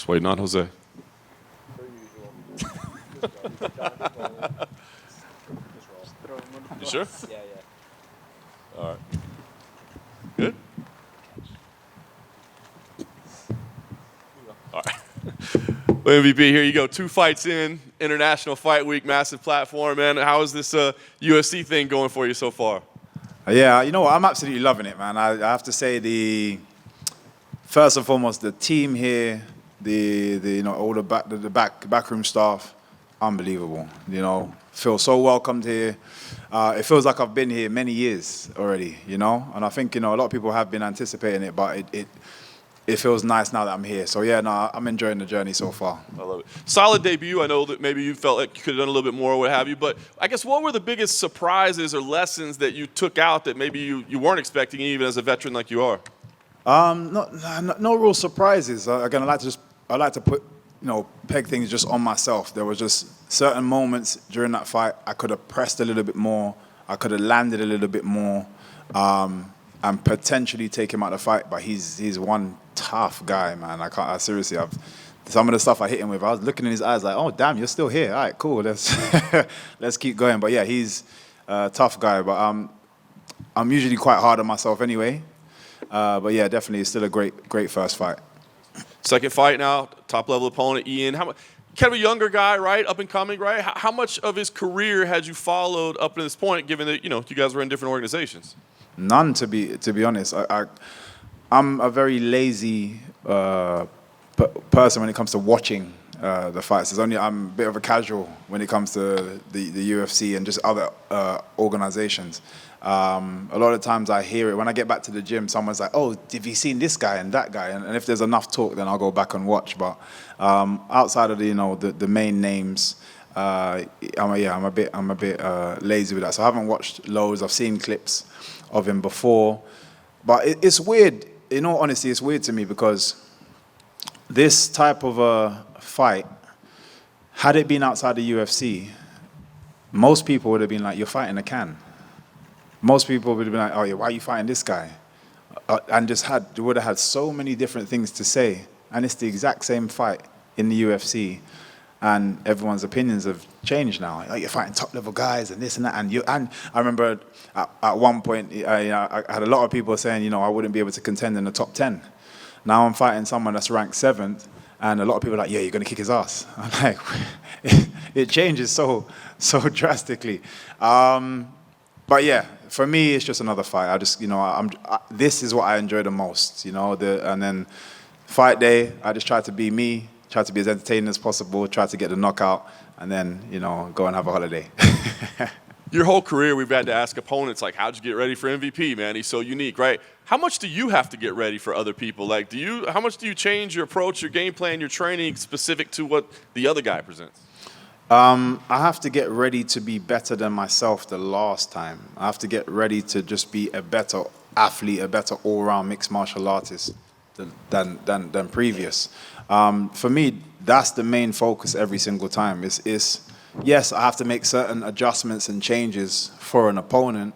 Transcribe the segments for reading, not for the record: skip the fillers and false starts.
Just waiting on Jose. You sure? Yeah. All right. Good? All right. Well, MVP, here you go. 2 fights in, International Fight Week, massive platform, man. How is this UFC thing going for you so far? Yeah, you know what? I'm absolutely loving it, man. I have to say, first and foremost, the team here, all the backroom staff, unbelievable. You know, feel so welcomed here. It feels like I've been here many years already. You know, and I think a lot of people have been anticipating it, but it feels nice now that I'm here. So yeah, no, I'm enjoying the journey so far. I love it. Solid debut. I know that maybe you felt like you could have done a little bit more or what have you, but I guess what were the biggest surprises or lessons that you took out that maybe you weren't expecting even as a veteran like you are? No real surprises. Again, I like to put, peg things just on myself. There was just certain moments during that fight I could have pressed a little bit more. I could have landed a little bit more. And potentially take him out of the fight, but he's one tough guy, man. Seriously, some of the stuff I hit him with, I was looking in his eyes like, oh damn, you're still here. All right, cool. Let's keep going. But yeah, he's a tough guy. But I'm usually quite hard on myself anyway. But yeah, definitely, it's still a great first fight. Second fight now, top level opponent, Ian. Kind of a younger guy, right? Up and coming, right? How much of his career had you followed up to this point, given that you guys were in different organizations? None, to be honest. I'm a very lazy person when it comes to watching the fights. I'm a bit of a casual when it comes to the UFC and just other organizations. A lot of times I hear it when I get back to the gym. Someone's like, "Oh, have you seen this guy and that guy?" And if there's enough talk, then I'll go back and watch. But outside of the main names, I'm a bit lazy with that. So I haven't watched loads. I've seen clips of him before, but it's weird. In all honesty, it's weird to me because this type of a fight, had it been outside the UFC, most people would have been like, "You're fighting a can." Most people would have been like, "Oh yeah, why are you fighting this guy?" And would have had so many different things to say. And it's the exact same fight in the UFC. And everyone's opinions have changed now. Like, you're fighting top-level guys and this and that. And I remember at one point, I had a lot of people saying, I wouldn't be able to contend in the top 10. Now I'm fighting someone that's ranked 7th, and a lot of people are like, "Yeah, you're going to kick his ass." I'm like, it changes so drastically. But yeah, for me, it's just another fight. I just, this is what I enjoy the most, and then fight day, I just try to be me. Try to be as entertaining as possible, try to get the knockout, and then, go and have a holiday. Your whole career, we've had to ask opponents, like, how'd you get ready for MVP, man? He's so unique, right? How much do you have to get ready for other people? Like, how much do you change your approach, your game plan, your training specific to what the other guy presents? I have to get ready to be better than myself the last time. I have to get ready to just be a better athlete, a better all-round mixed martial artist than previous. For me, that's the main focus every single time. Yes, I have to make certain adjustments and changes for an opponent,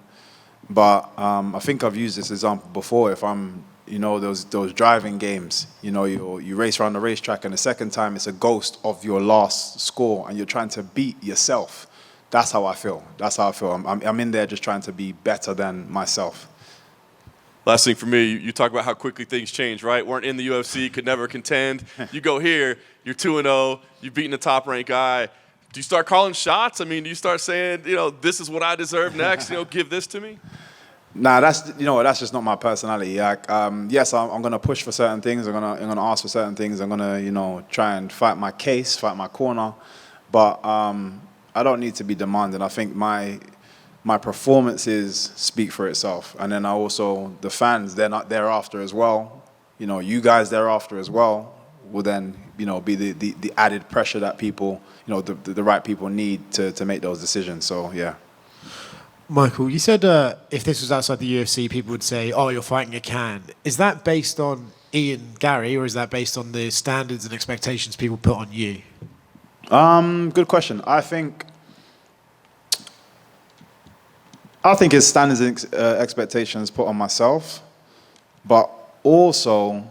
but I think I've used this example before. If I'm, those driving games, you race around the racetrack, and the second time it's a ghost of your last score, and you're trying to beat yourself. That's how I feel. I'm in there just trying to be better than myself. Last thing for me, you talk about how quickly things change, right? Weren't in the UFC, could never contend. You go here, you're 2-0, you've beaten the top-ranked guy. Do you start calling shots? I mean, do you start saying, this is what I deserve next, give this to me? Nah, that's just not my personality. Yes, I'm going to push for certain things. I'm going to ask for certain things. I'm going to, try and fight my case, fight my corner. But I don't need to be demanding. I think my performances speak for itself, and then the fans, they're not thereafter as well. You guys thereafter as well will then be the added pressure that people, the right people need to make those decisions. So yeah. Michael, you said if this was outside the UFC, people would say, "Oh, you're fighting a can." Is that based on Ian Garry, or is that based on the standards and expectations people put on you? Good question. I think it's standards and expectations put on myself, but also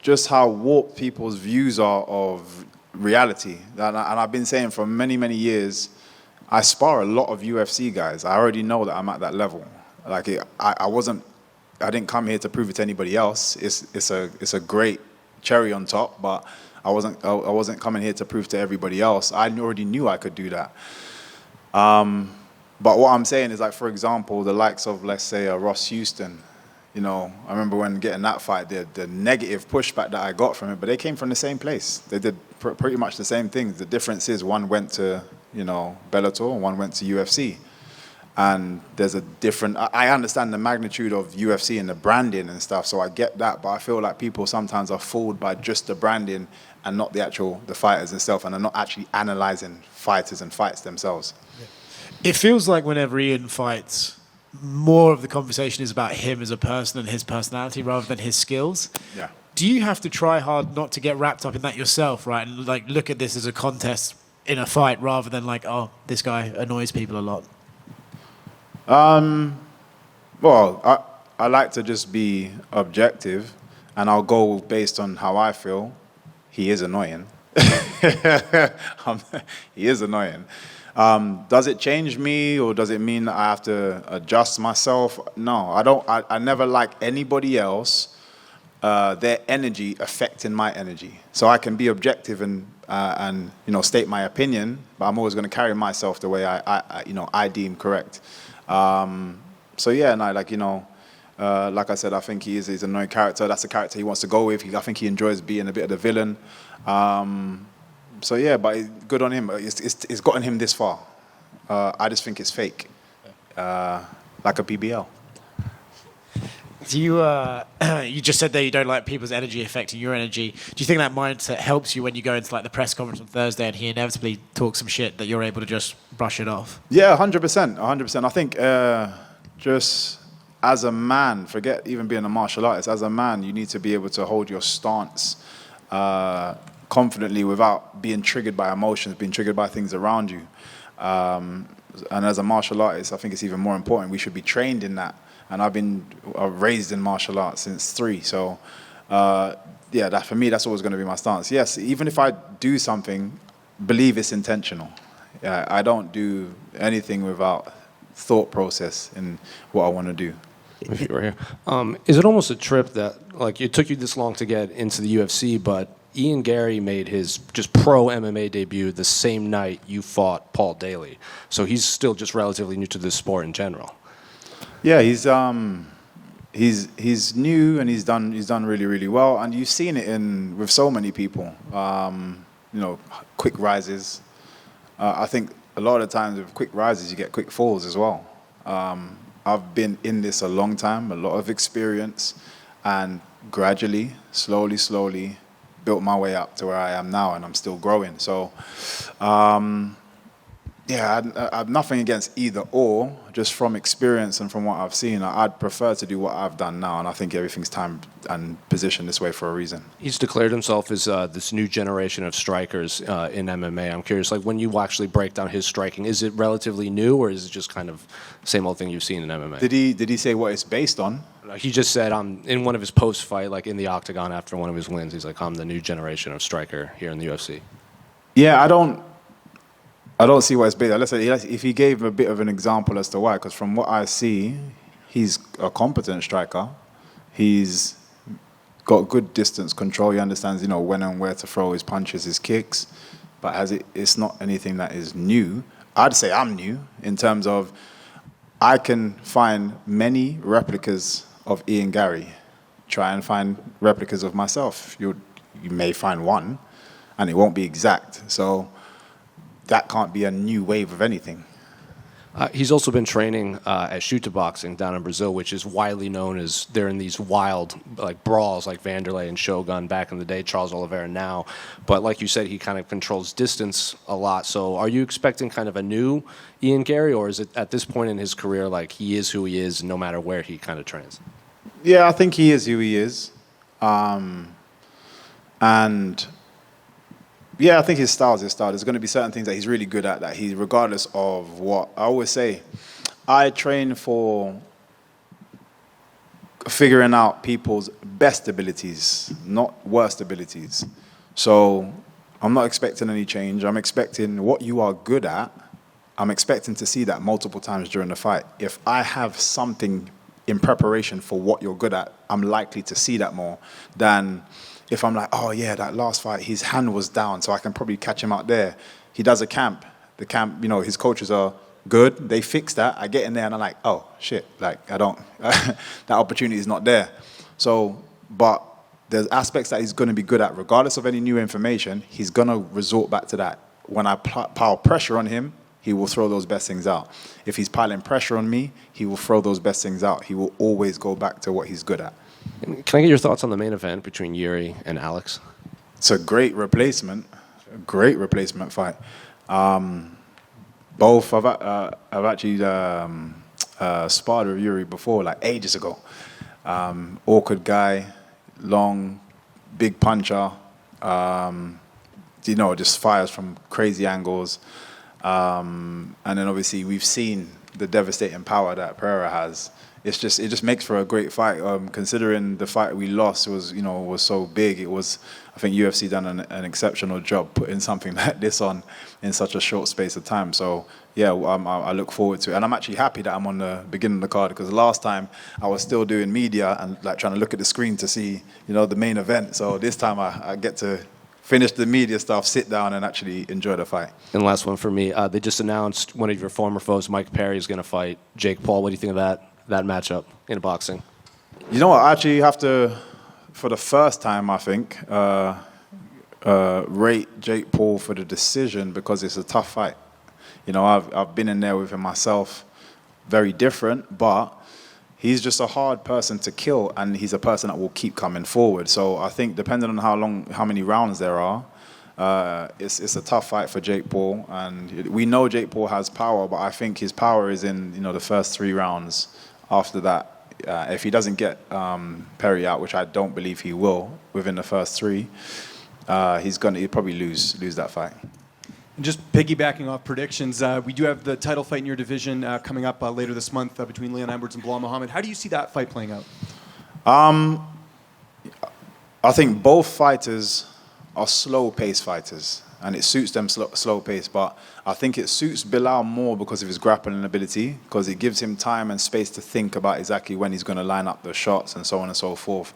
just how warped people's views are of reality. And I've been saying for many, many years, I spar a lot of UFC guys. I already know that I'm at that level. Like I didn't come here to prove it to anybody else. It's a great cherry on top, but I wasn't coming here to prove to everybody else. I already knew I could do that. But what I'm saying is, like, for example, the likes of, let's say, Ross Houston. You know, I remember when getting that fight, the negative pushback that I got from it, but they came from the same place. They did pretty much the same things. The difference is one went to, you know, Bellator and one went to UFC. And there's a different, I understand the magnitude of UFC and the branding and stuff, so I get that, but I feel like people sometimes are fooled by just the branding and not the fighters themselves, and are not actually analyzing fighters and fights themselves. It feels like whenever Ian fights, more of the conversation is about him as a person and his personality rather than his skills. Yeah. Do you have to try hard not to get wrapped up in that yourself, right? And like look at this as a contest in a fight rather than like, oh, this guy annoys people a lot? Well, I like to just be objective, and I'll go based on how I feel. He is annoying. He is annoying. Does it change me, or does it mean that I have to adjust myself? No, I don't. I never like anybody else, their energy affecting my energy. So I can be objective and you know, state my opinion, but I'm always going to carry myself the way I deem correct. So yeah, and like I said, I think he's an annoying character. That's the character he wants to go with. I think he enjoys being a bit of the villain. So yeah, but good on him. It's gotten him this far. I just think it's fake, like a PBL. Do you you just said that you don't like people's energy affecting your energy. Do you think that mindset helps you when you go into like the press conference on Thursday and he inevitably talks some shit, that you're able to just brush it off? Yeah, 100%. 100%. I think just as a man, forget even being a martial artist, as a man, you need to be able to hold your stance confidently without being triggered by emotions, being triggered by things around you. And as a martial artist, I think it's even more important. We should be trained in that. And I've been raised in martial arts since 3. So, yeah, that for me, that's always going to be my stance. Yes, even if I do something, believe it's intentional. I don't do anything without thought process in what I want to do. If you were here. Is it almost a trip that, like, it took you this long to get into the UFC, but Ian Garry made his just pro MMA debut the same night you fought Paul Daly. So he's still just relatively new to this sport in general. Yeah, he's new, and he's done really, really well, and you've seen it with so many people. You know, quick rises. I think a lot of the times with quick rises, you get quick falls as well. I've been in this a long time, a lot of experience, and gradually, slowly, built my way up to where I am now, and I'm still growing. So, yeah, I've nothing against either or. Just from experience and from what I've seen, I'd prefer to do what I've done now, and I think everything's timed and positioned this way for a reason. He's declared himself as this new generation of strikers in MMA. I'm curious, like, when you actually break down his striking, is it relatively new, or is it just kind of same old thing you've seen in MMA? Did he say what it's based on? He just said, in one of his post-fight, like in the octagon after one of his wins, he's like, I'm the new generation of striker here in the UFC. Yeah, I don't see what it's based on. Let's say if he gave a bit of an example as to why, because from what I see, he's a competent striker. He's got good distance control. He understands, you know, when and where to throw his punches, his kicks. But it's not anything that is new. I'd say I'm new in terms of I can find many replicas of Ian Garry. Try and find replicas of myself. You may find one, and it won't be exact. So that can't be a new wave of anything. He's also been training at Chuta Boxing down in Brazil, which is widely known as they're in these wild like brawls like Vanderlei and Shogun back in the day, Charles Oliveira now. But like you said, he kind of controls distance a lot. So are you expecting kind of a new Ian Garry, or is it at this point in his career like he is who he is no matter where he kind of trains? Yeah, I think he is who he is. And yeah, I think his style is his style. There's going to be certain things that he's really good at that he, regardless of what, I always say, I train for figuring out people's best abilities, not worst abilities. So I'm not expecting any change. I'm expecting what you are good at. I'm expecting to see that multiple times during the fight. If I have something in preparation for what you're good at, I'm likely to see that more than if I'm like, oh yeah, that last fight, his hand was down, so I can probably catch him out there. He does a camp. The camp, you know, his coaches are good. They fix that. I get in there and I'm like, oh shit, like I don't, that opportunity is not there. So, but there's aspects that he's going to be good at, regardless of any new information. He's going to resort back to that. When I pile pressure on him, he will throw those best things out. If he's piling pressure on me, he will throw those best things out. He will always go back to what he's good at. Can I get your thoughts on the main event between Yuri and Alex? It's a great replacement fight. Both, I've actually sparred with Yuri before, like ages ago. Awkward guy, long, big puncher, just fires from crazy angles. And then obviously we've seen the devastating power that Pereira has. It just makes for a great fight. Considering the fight we lost was so big, I think UFC done an exceptional job putting something like this on in such a short space of time. So yeah, I look forward to it, and I'm actually happy that I'm on the beginning of the card, because last time I was still doing media and like trying to look at the screen to see the main event. So this time I get to finish the media stuff, sit down, and actually enjoy the fight. And last one for me, they just announced one of your former foes, Mike Perry, is going to fight Jake Paul. What do you think of that matchup in boxing? You know what? I actually have to, for the first time, I think, rate Jake Paul for the decision, because it's a tough fight. I've been in there with him myself, very different, but he's just a hard person to kill, and he's a person that will keep coming forward. So I think depending on how many rounds there are, it's a tough fight for Jake Paul. And we know Jake Paul has power, but I think his power is in the first 3 rounds. After that, if he doesn't get Perry out, which I don't believe he will within the first 3, he'll probably lose that fight. And just piggybacking off predictions, we do have the title fight in your division coming up later this month between Leon Edwards and Bilal Muhammad. How do you see that fight playing out? I think both fighters are slow-paced fighters, and it suits them slow-paced. But I think it suits Bilal more because of his grappling ability, because it gives him time and space to think about exactly when he's going to line up the shots and so on and so forth.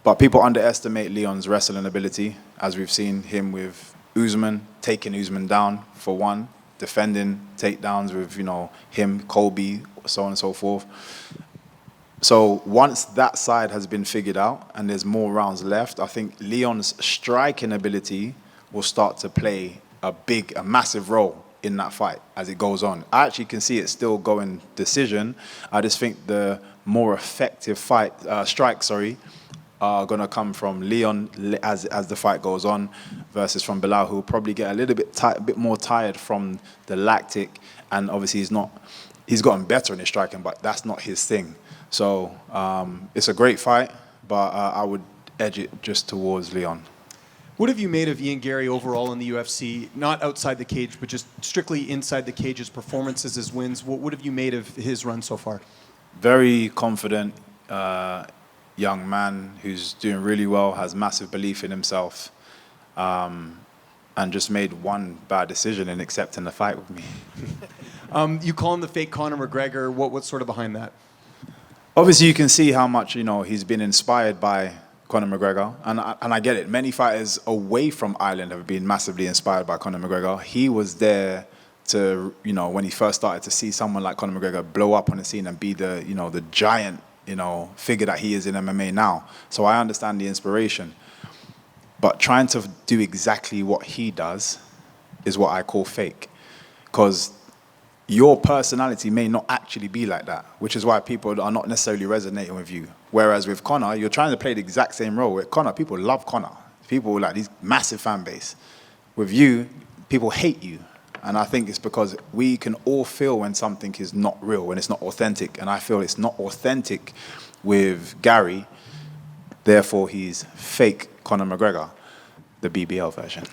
But people underestimate Leon's wrestling ability, as we've seen him with Usman, taking Usman down for one, defending takedowns with, him, Colby, so on and so forth. So once that side has been figured out and there's more rounds left, I think Leon's striking ability will start to play a massive role in that fight as it goes on. I actually can see it still going decision. I just think the more effective strikes are going to come from Leon as the fight goes on, versus from Bilal, who will probably get a little bit more tired from the lactic, and obviously he's gotten better in his striking, but that's not his thing. So it's a great fight, but I would edge it just towards Leon. What have you made of Ian Garry overall in the UFC, not outside the cage, but just strictly inside the cage, his performances, his wins? What have you made of his run so far? Very confident young man who's doing really well, has massive belief in himself, and just made one bad decision in accepting the fight with me. You call him the fake Conor McGregor. What's sort of behind that? Obviously, you can see how much he's been inspired by Conor McGregor, and I get it. Many fighters away from Ireland have been massively inspired by Conor McGregor. He was there to, when he first started, to see someone like Conor McGregor blow up on the scene and be the giant figure that he is in MMA now. So I understand the inspiration. But trying to do exactly what he does is what I call fake. Because your personality may not actually be like that, which is why people are not necessarily resonating with you. Whereas with Conor, you're trying to play the exact same role. With Conor, people love Conor. People like these massive fan base. With you, people hate you. And I think it's because we can all feel when something is not real, when it's not authentic. And I feel it's not authentic with Garry. Therefore, he's fake Conor McGregor, the BBL version.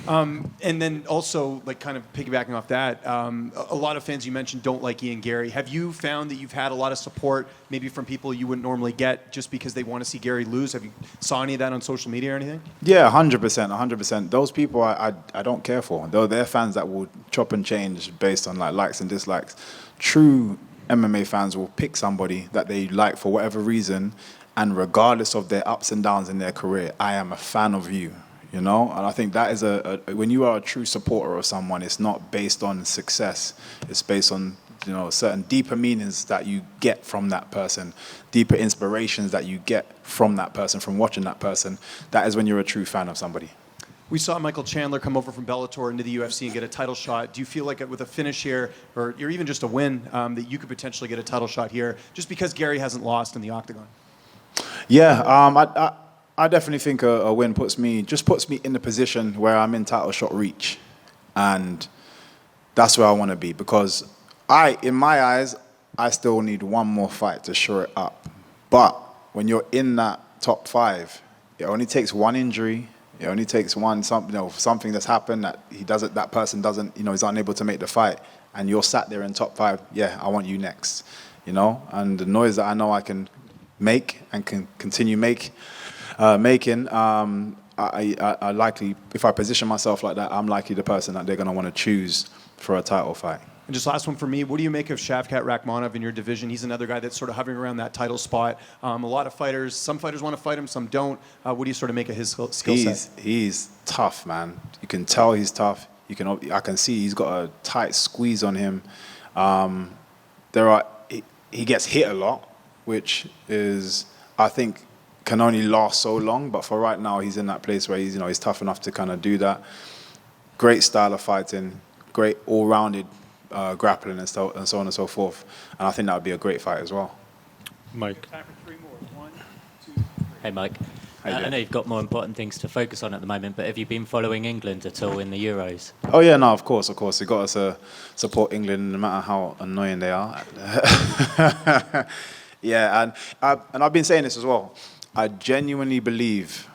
And then also, like, kind of piggybacking off that, a lot of fans you mentioned don't like Ian Garry. Have you found that you've had a lot of support, maybe from people you wouldn't normally get, just because they want to see Garry lose? Have you saw any of that on social media or anything? Yeah, 100%, 100%. Those people I don't care for. Though they're fans that will chop and change based on like likes and dislikes. True MMA fans will pick somebody that they like for whatever reason, and regardless of their ups and downs in their career, I am a fan of you. You know, and I think that is when you are a true supporter of someone, it's not based on success. It's based on, you know, certain deeper meanings that you get from that person, deeper inspirations that you get from that person, from watching that person. That is when you're a true fan of somebody. We saw Michael Chandler come over from Bellator into the UFC and get a title shot. Do you feel like with a finish here, or even just a win, that you could potentially get a title shot here, just because Garry hasn't lost in the octagon? Yeah, I definitely think a win puts me in the position where I'm in title shot reach, and that's where I want to be, because in my eyes, I still need one more fight to shore it up. But when you're in that top 5, it only takes one injury. It only takes something that's happened that person doesn't, is unable to make the fight, and you're sat there in top 5. Yeah, I want you next, and the noise that I know I can make and can continue making. I likely, if I position myself like that, I'm likely the person that they're going to want to choose for a title fight. And just last one for me, what do you make of Shavkat Rakhmonov in your division? He's another guy that's sort of hovering around that title spot. A lot of fighters, some fighters want to fight him, some don't. What do you sort of make of his skill set? He's tough, man. You can tell he's tough. I can see he's got a tight squeeze on him. He gets hit a lot, which is, I think, can only last so long, but for right now, he's in that place where he's tough enough to kind of do that. Great style of fighting, great all-rounded grappling and so on and so forth. And I think that would be a great fight as well. Mike. Time for 3 more. 1, 2, 3. Hey, Mike. I know you've got more important things to focus on at the moment, but have you been following England at all in the Euros? Oh yeah, no, of course. We've got to support England no matter how annoying they are. Yeah, and I've been saying this as well. I genuinely believe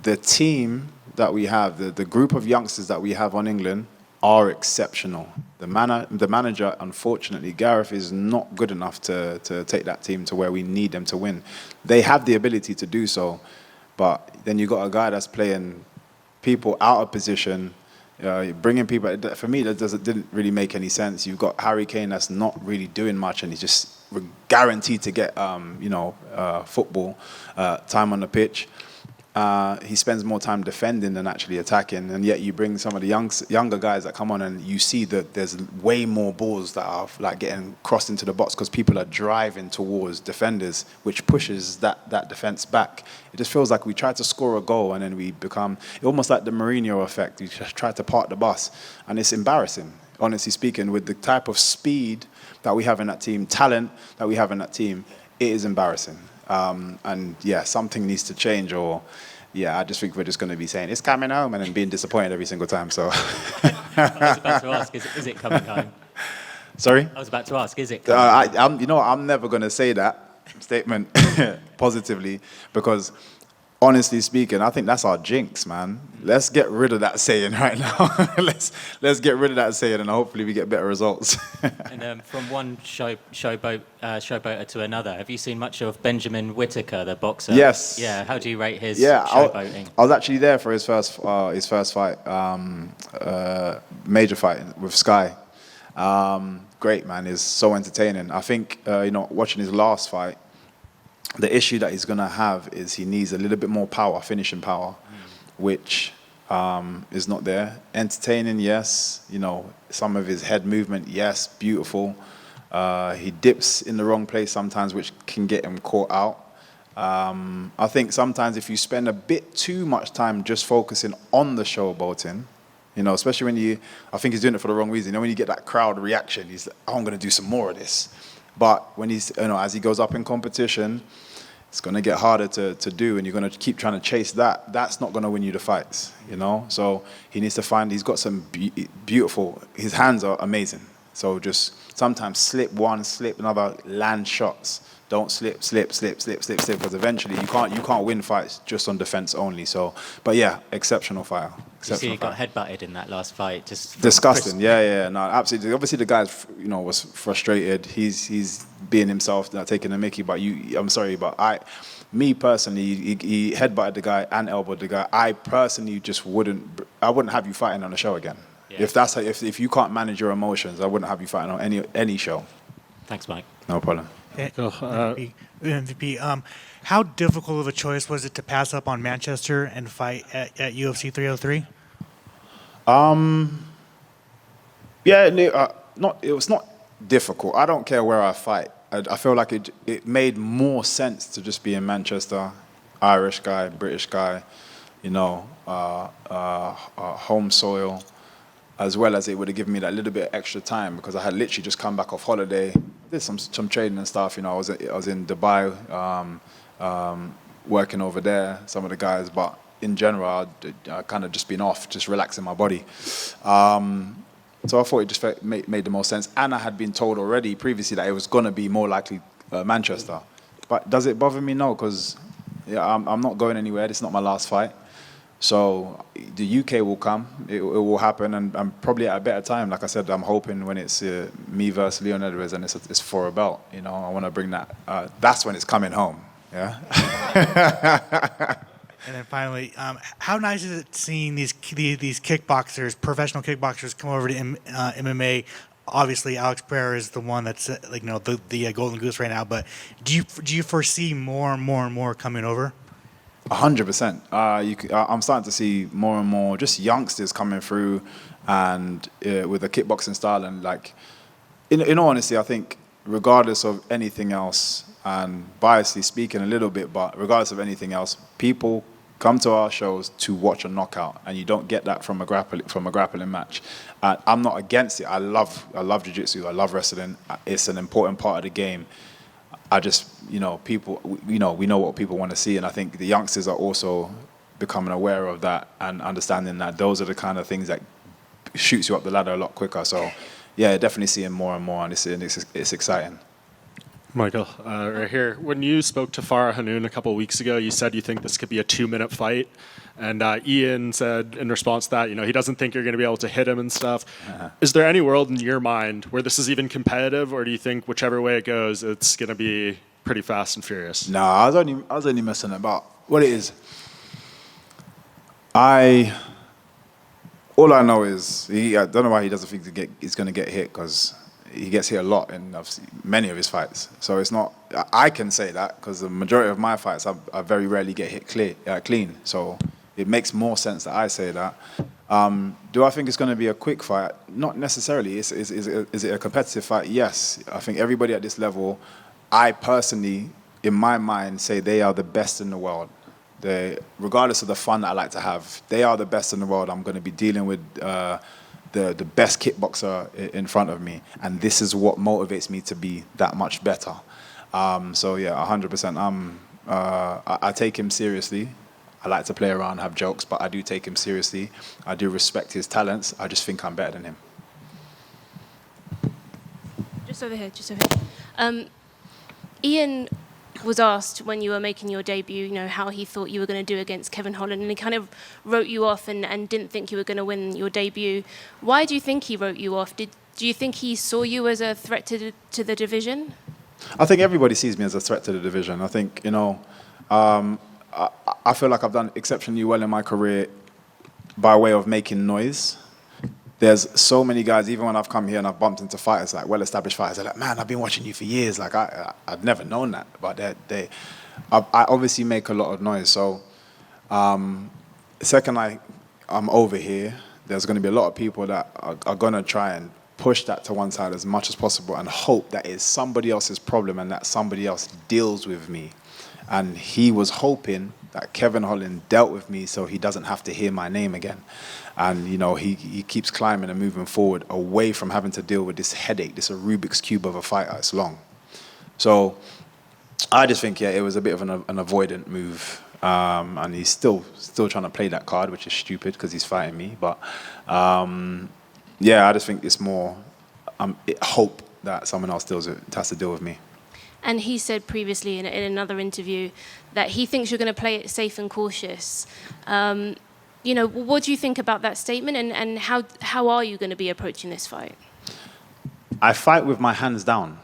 the team that we have, the group of youngsters that we have on England, are exceptional. The manager, unfortunately, Gareth, is not good enough to take that team to where we need them to win. They have the ability to do so, but then you got a guy that's playing people out of position, bringing people. For me, didn't really make any sense. You've got Harry Kane that's not really doing much, and he's just guaranteed to get football time on the pitch. He spends more time defending than actually attacking, and yet you bring some of the younger guys that come on, and you see that there's way more balls that are like getting crossed into the box because people are driving towards defenders, which pushes that defense back. It just feels like we try to score a goal and then we become almost like the Mourinho effect. We just try to park the bus, and it's embarrassing, honestly speaking, with the type of speed that we have in that team, talent that we have in that team. It is embarrassing. And yeah, something needs to change, or yeah, I just think we're just going to be saying it's coming home and then being disappointed every single time. So I was about to ask, is it coming home? Sorry? I was about to ask, is it coming home? I'm never going to say that statement positively, because honestly speaking, I think that's our jinx, man. Let's get rid of that saying right now. let's get rid of that saying, and hopefully we get better results. And from one showboater to another, have you seen much of Benjamin Whittaker, the boxer? Yes. Yeah. How do you rate his showboating? I was actually there for his first fight, major fight with Sky. Great, man. He's so entertaining. I think watching his last fight, the issue that he's going to have is he needs a little bit more power, finishing power, which is not there. Entertaining, yes. Some of his head movement, yes, beautiful. He dips in the wrong place sometimes, which can get him caught out. I think sometimes if you spend a bit too much time just focusing on the showboating, especially when I think he's doing it for the wrong reason. When you get that crowd reaction, he's like, I'm going to do some more of this. But when he's, as he goes up in competition, it's going to get harder to do, and you're going to keep trying to chase that. That's not going to win you the fights, So he needs to he's got some beautiful, his hands are amazing. So just sometimes slip one, slip another, land shots Don't slip, because eventually you can't win fights just on defense only. So, but yeah, exceptional fighter. You see, Exceptional he got fighter. headbutted in that last fight. Just Disgusting. Yeah, no, absolutely. Obviously, the guy, was frustrated. He's being himself, not taking a mickey. But I'm sorry, but me personally, he headbutted the guy and elbowed the guy. I personally just wouldn't have you fighting on a show again. Yeah. If you can't manage your emotions, I wouldn't have you fighting on any show. Thanks, Mike. No problem. MVP. How difficult of a choice was it to pass up on Manchester and fight at UFC 303? It was not difficult. I don't care where I fight. I feel like it made more sense to just be in Manchester, Irish guy, British guy, home soil, as well as it would have given me that little bit of extra time because I had literally just come back off holiday, did some trading and stuff. I was in Dubai, working over there, some of the guys, but in general, I kind of just been off, just relaxing my body. So I thought it just made the most sense. And I had been told already previously that it was going to be more likely Manchester. But does it bother me? No, because I'm not going anywhere. This is not my last fight. So the UK will come. It will happen, and I'm probably at a better time. Like I said, I'm hoping when it's me versus Leon Edwards and it's for a belt. I want to bring that. That's when it's coming home. Yeah. And then finally, how nice is it seeing these kickboxers, professional kickboxers, come over to MMA? Obviously, Alex Pereira is the one that's the golden goose right now. But do you foresee more and more coming over? 100%. I'm starting to see more and more just youngsters coming through, and with the kickboxing style, and in all honesty, I think regardless of anything else, and biasly speaking a little bit, but regardless of anything else, people come to our shows to watch a knockout, and you don't get that from a grappling match. I'm not against it. I love jiu-jitsu. I love wrestling. It's an important part of the game. I just, people, we know what people want to see, and I think the youngsters are also becoming aware of that and understanding that those are the kind of things that shoots you up the ladder a lot quicker. So, yeah, definitely seeing more and more, and it's exciting. Michael, right here. When you spoke to Farah Hanoun a couple of weeks ago, you said you think this could be a 2-minute fight. And Ian said in response to that, he doesn't think you're going to be able to hit him and stuff. Is there any world in your mind where this is even competitive, or do you think whichever way it goes, it's going to be pretty fast and furious? No, I was only messing about. What it is, all I know is I don't know why he doesn't think he's going to get hit, because he gets hit a lot in many of his fights. So it's not. I can say that because the majority of my fights, I very rarely get hit clean. So it makes more sense that I say that. Do I think it's going to be a quick fight? Not necessarily. Is it a competitive fight? Yes. I think everybody at this level, I personally, in my mind, say they are the best in the world. Regardless of the fun that I like to have, they are the best in the world. I'm going to be dealing with the best kickboxer in front of me, and this is what motivates me to be that much better. So yeah, 100%. I take him seriously. I like to play around, have jokes, but I do take him seriously. I do respect his talents. I just think I'm better than him. Just over here. Ian was asked when you were making your debut, how he thought you were going to do against Kevin Holland, and he kind of wrote you off and didn't think you were going to win your debut. Why do you think he wrote you off? Do you think he saw you as a threat to the division? I think everybody sees me as a threat to the division. I think, I feel like I've done exceptionally well in my career by way of making noise. There's so many guys, even when I've come here and I've bumped into fighters, like well-established fighters, they're like, man, I've been watching you for years. Like, I've never known that. But I obviously make a lot of noise. So, second I'm over here, there's going to be a lot of people that are going to try and push that to one side as much as possible and hope that it's somebody else's problem and that somebody else deals with me. And he was hoping that Kevin Holland dealt with me so he doesn't have to hear my name again. And, he keeps climbing and moving forward away from having to deal with this headache, this Rubik's Cube of a fighter. It's long. So I just think, it was a bit of an avoidant move. And he's still trying to play that card, which is stupid because he's fighting me. But, I just think it's more hope that someone else has to deal with me. And he said previously in another interview that he thinks you're going to play it safe and cautious. You know, what do you think about that statement, and how are you going to be approaching this fight? I fight with my hands down.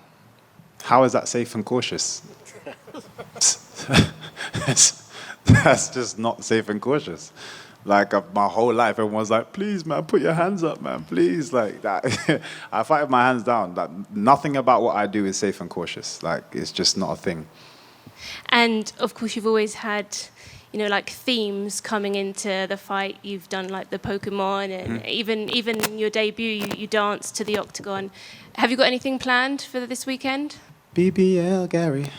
How is that safe and cautious? That's just not safe and cautious. Like my whole life, everyone's like, "Please, man, put your hands up, man, please." Like that, I fight with my hands down. Like nothing about what I do is safe and cautious. Like it's just not a thing. And of course, you've always had, you know, like themes coming into the fight. You've done like the Pokemon, and even in your debut, you danced to the octagon. Have you got anything planned for this weekend? BBL Garry,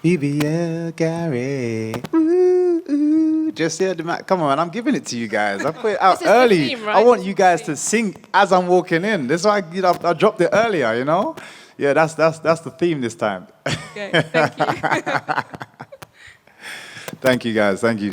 BBL Garry. Ooh, ooh. Just hear the come on, man! I'm giving it to you guys. I put it out This is the early. theme, right? I want you guys to sing as I'm walking in. That's why I dropped it earlier. You know, yeah. That's the theme this time. Okay, thank you. Thank you, guys. Thank you.